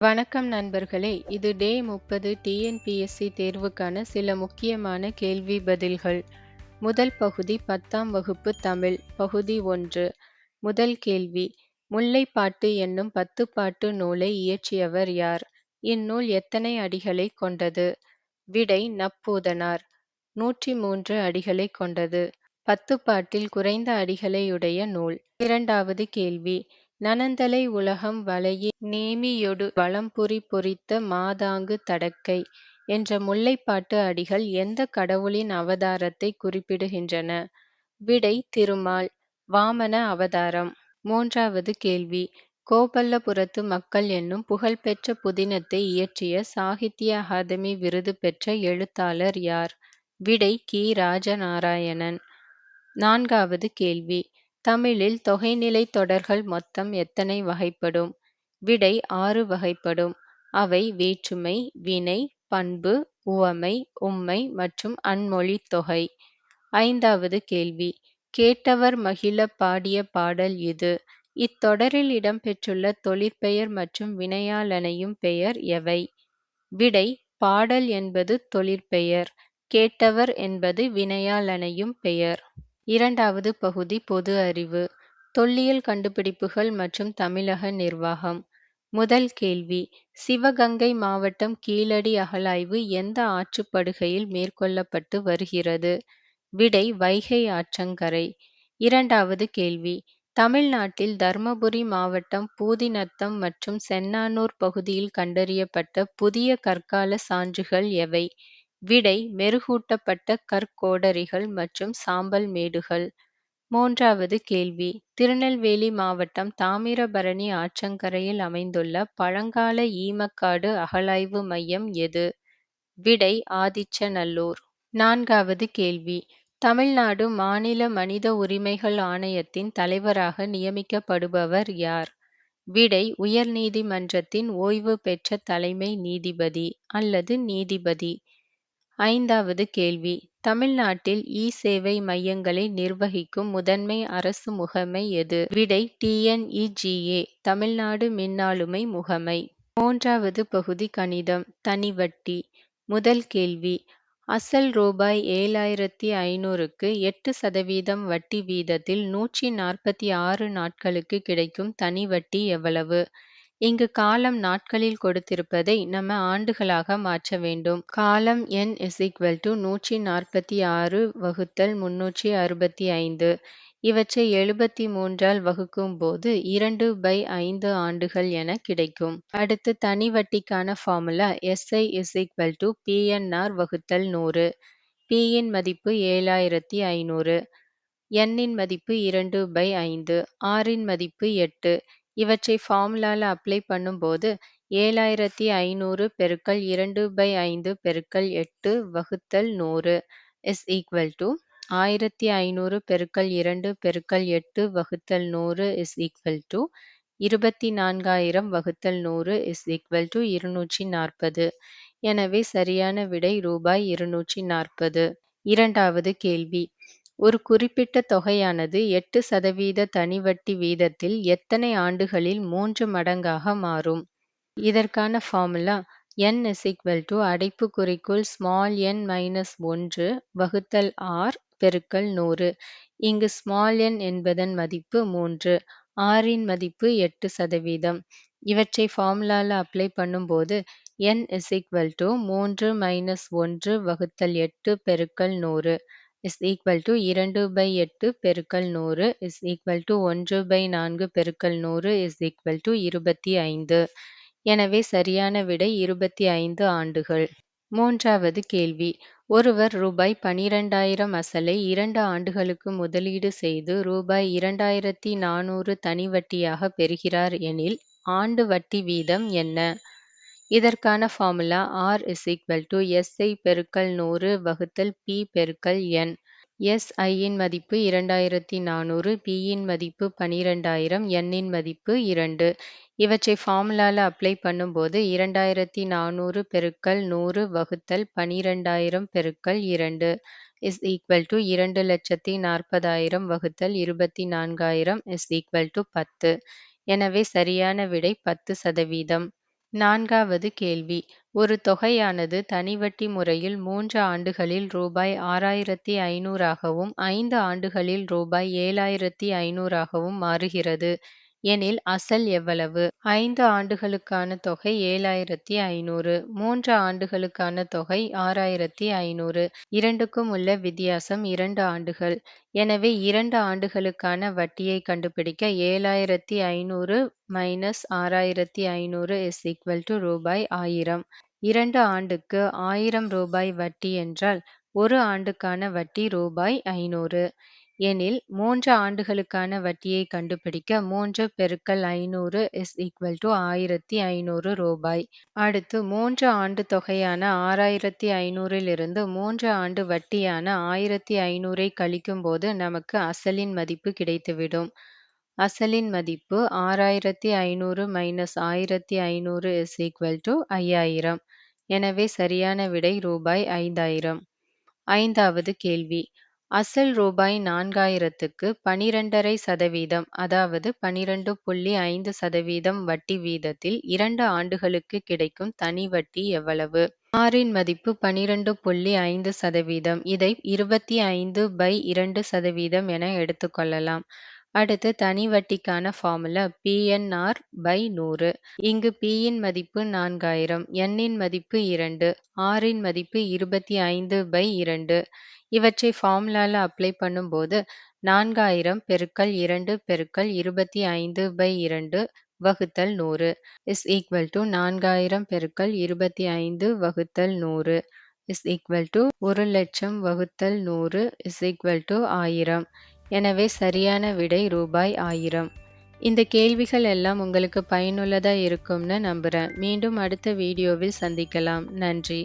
வணக்கம் நண்பர்களே! இது டே 30 டிஎன்பிஎஸ்சி தேர்வுக்கான சில முக்கியமான கேள்வி பதில்கள். முதல் பகுதி 10ஆம் வகுப்பு தமிழ், பகுதி 1. முதல் கேள்வி: முல்லைப்பாட்டு என்னும் 10 பாட்டு நூலை இயற்றியவர் யார்? இந்நூல் எத்தனை அடிகளைக் கொண்டது? விடை: நப்பூதனார். 103 அடிகளைக் கொண்டது. 10 பாட்டில் குறைந்த அடிகளையுடைய நூல். இரண்டாவது கேள்வி: நனந்தலை உலகம் வளையி நேமியொடு வலம்புரி பொறித்த மாதாங்கு தடக்கை என்ற முல்லைப்பாட்டு அடிகள் எந்த கடவுளின் அவதாரத்தை குறிப்பிடுகின்றன? விடை: திருமால். வாமன அவதாரம். மூன்றாவது கேள்வி: கோபல்லபுரத்து மக்கள் என்னும் புகழ்பெற்ற புதினத்தை இயற்றிய சாகித்ய அகாதமி விருது பெற்ற எழுத்தாளர் யார்? விடை: கி. ராஜநாராயணன். நான்காவது கேள்வி: தமிழில் தொகைநிலைத் தொடர்கள் மொத்தம் எத்தனை வகைப்படும்? விடை: 6 வகைப்படும். அவை வேற்றுமை, வினை, பண்பு, உவமை, உம்மை மற்றும் அன்மொழித் தொகை. ஐந்தாவது கேள்வி: கேட்டவர் மகிழப் பாடிய பாடல் இது. இத்தொடரில் இடம்பெற்றுள்ள தொழிற்பெயர் மற்றும் வினையாளனையும் பெயர் எவை? விடை: பாடல் என்பது தொழிற்பெயர், கேட்டவர் என்பது வினையாளனையும் பெயர். இரண்டாவது பகுதி பொது அறிவு. தொல்லியல் கண்டுபிடிப்புகள் மற்றும் தமிழக நிர்வாகம். முதல் கேள்வி: சிவகங்கை மாவட்டம் கீழடி அகழாய்வு எந்த ஆற்றுப்படுகையில் மேற்கொள்ளப்பட்டு வருகிறது? விடை: வைகை ஆற்றங்கரை. இரண்டாவது கேள்வி: தமிழ்நாட்டில் தர்மபுரி மாவட்டம் பூதிநத்தம் மற்றும் சென்னானூர் பகுதியில் கண்டறியப்பட்ட புதிய கற்கால சான்றுகள் எவை? விடை: மெருகூட்டப்பட்ட கற்கோடரிகள் மற்றும் சாம்பல் மேடுகள். மூன்றாவது கேள்வி: திருநெல்வேலி மாவட்டம் தாமிரபரணி ஆற்றங்கரையில் அமைந்துள்ள பழங்கால ஈமக்காடு அகழாய்வு மையம் எது? விடை: ஆதிச்சநல்லூர். நான்காவது கேள்வி: தமிழ்நாடு மாநில மனித உரிமைகள் ஆணையத்தின் தலைவராக நியமிக்கப்படுபவர் யார்? விடை: உயர்நீதிமன்றத்தின் ஓய்வு பெற்ற தலைமை நீதிபதி அல்லது நீதிபதி. ஐந்தாவது கேள்வி: தமிழ்நாட்டில் இ-சேவை மையங்களை நிர்வகிக்கும் முதன்மை அரசு முகமை எது? விடை: டிஎன்இஜிஏ, தமிழ்நாடு மின்னாளுமை முகமை. மூன்றாவது பகுதி கணிதம். தனிவட்டி. முதல் கேள்வி: அசல் ரூபாய் 7500க்கு 8% வட்டி வீதத்தில் 146 நாட்களுக்கு கிடைக்கும் தனிவட்டி எவ்வளவு? இங்கு காலம் நாட்களில் கொடுத்திருப்பதை நம்ம ஆண்டுகளாக மாற்ற வேண்டும். காலம் n = 146 வகுத்தல் 365. இவற்றை 73ஆல் வகுக்கும் போது 2/5 ஆண்டுகள் என கிடைக்கும். அடுத்து தனிவட்டிக்கான ஃபார்முலா SI = PNR வகுத்தல் 100. P இன் மதிப்பு 7500, n இன் மதிப்பு 2/5, R இன் மதிப்பு 8. இவற்றை ஃபார்முலால அப்ளை பண்ணும்போது 7500 பெருக்கல் 2/5 பெருக்கல் 8 வகுத்தல் 100 = 1500 பெருக்கல் 2 பெருக்கல் 8 வகுத்தல் 100 = 24000 வகுத்தல் 100 = 240. எனவே சரியான விடை ரூபாய் 240. இரண்டாவது கேள்வி: ஒரு குறிப்பிட்ட தொகையானது 8% தனிவட்டி வீதத்தில் எத்தனை ஆண்டுகளில் 3 மடங்காக மாறும்? இதற்கான ஃபார்முலா n = அடைப்புக்குறிக்குள் n-1 வகுத்தல் r பெருக்கல் 100. இங்கு n என்பதன் மதிப்பு 3, r இன் மதிப்பு 8%. இவற்றை ஃபார்முலால அப்ளை பண்ணும்போது n = 3 - 1 வகுத்தல் 8 பெருக்கல் 100 = 2/8 பெருக்கல் 100 = 1/4 பெருக்கல் 100 = 25. எனவே சரியான விடை 25 ஆண்டுகள். மூன்றாவது கேள்வி: ஒருவர் ரூபாய் 12,000 அசலை 2 ஆண்டுகளுக்கு முதலீடு செய்து ரூபாய் 2400 தனிவட்டியாக பெறுகிறார் எனில் ஆண்டு வட்டி வீதம் என்ன? இதற்கான ஃபார்முலா R = SI பெருக்கல் 100 வகுத்தல் P பெருக்கல் n. SI இன் மதிப்பு 2400, P இன் மதிப்பு 12000, n இன் மதிப்பு 2. இவற்றை ஃபார்முலால அப்ளை பண்ணும்போது 2400 பெருக்கல் 100 வகுத்தல் 12000 பெருக்கல் 2 = 2,40,000 வகுத்தல் 24,000 = 10. எனவே சரியான விடை 10%. 4வது கேள்வி. ஒரு தொகையானது தனிவட்டி முறையில் 3 ஆண்டுகளில் ரூபாய் 6,500ஆகவும் 5 ஆண்டுகளில் ரூபாய் 7,500ஆகவும் மாறுகிறது எனில் அசல் எவ்வளவு? 5 ஆண்டுகளுக்கான தொகை 7,500, 3 ஆண்டுகளுக்கான தொகை 6,500. இரண்டுக்கும் உள்ள வித்தியாசம் 2 ஆண்டுகள். எனவே 2 ஆண்டுகளுக்கான வட்டியை கண்டுபிடிக்க 7,500 மைனஸ் 6,500 இஸ் ஈக்வல் டு ரூபாய் 1000. 2 ஆண்டுக்கு 1000 ரூபாய் வட்டி என்றால் ஒரு ஆண்டுக்கான வட்டி ரூபாய் 500. எனில் 3 ஆண்டுகளுக்கான வட்டியை கண்டுபிடிக்க 3 பெருக்கல் 500 இஸ் ஈக்வல் டு 1,500 ரூபாய். அடுத்து 3 ஆண்டு தொகையான 6,500லிருந்து 3 ஆண்டு வட்டியான 1,500ஐ கழிக்கும் போது நமக்கு அசலின் மதிப்பு கிடைத்துவிடும். அசலின் மதிப்பு 6,500 மைனஸ் 1,500 இஸ் ஈக்வல் டு 5,000. எனவே சரியான விடை ரூபாய் 5,000. 5வது கேள்வி. அசல் ரூபாய் 4,000க்கு 12.5% அதாவது 12.5% வட்டி வீதத்தில் 2 ஆண்டுகளுக்கு கிடைக்கும் தனி வட்டி எவ்வளவு? ஆரின் மதிப்பு 12.5%. இதை 25/2% என எடுத்துக்கொள்ளலாம். அடுத்து தனி வட்டிக்கான ஃபார்முலா PNR/100. இங்கு Pயின் மதிப்பு 4,000, Nன் மதிப்பு 2, Rன் மதிப்பு 25/2. இவற்றை ஃபார்முலால அப்ளை பண்ணும்போது 4,000 பெருக்கல் 2 பெருக்கல் 25/2 வகுத்தல் 100 இஸ் ஈக்வல் டு 4,000 பெருக்கல் 25 வகுத்தல் 100 இஸ் ஈக்வல் டு 1,00,000 வகுத்தல் 100 இஸ் ஈக்வல் டு 1000. எனவே சரியான விடை ரூபாய் 1000. இந்த கேள்விகள் எல்லாம் உங்களுக்கு பயனுள்ளதா இருக்கும்னு நம்புறேன். மீண்டும் அடுத்த வீடியோவில் சந்திக்கலாம். நன்றி.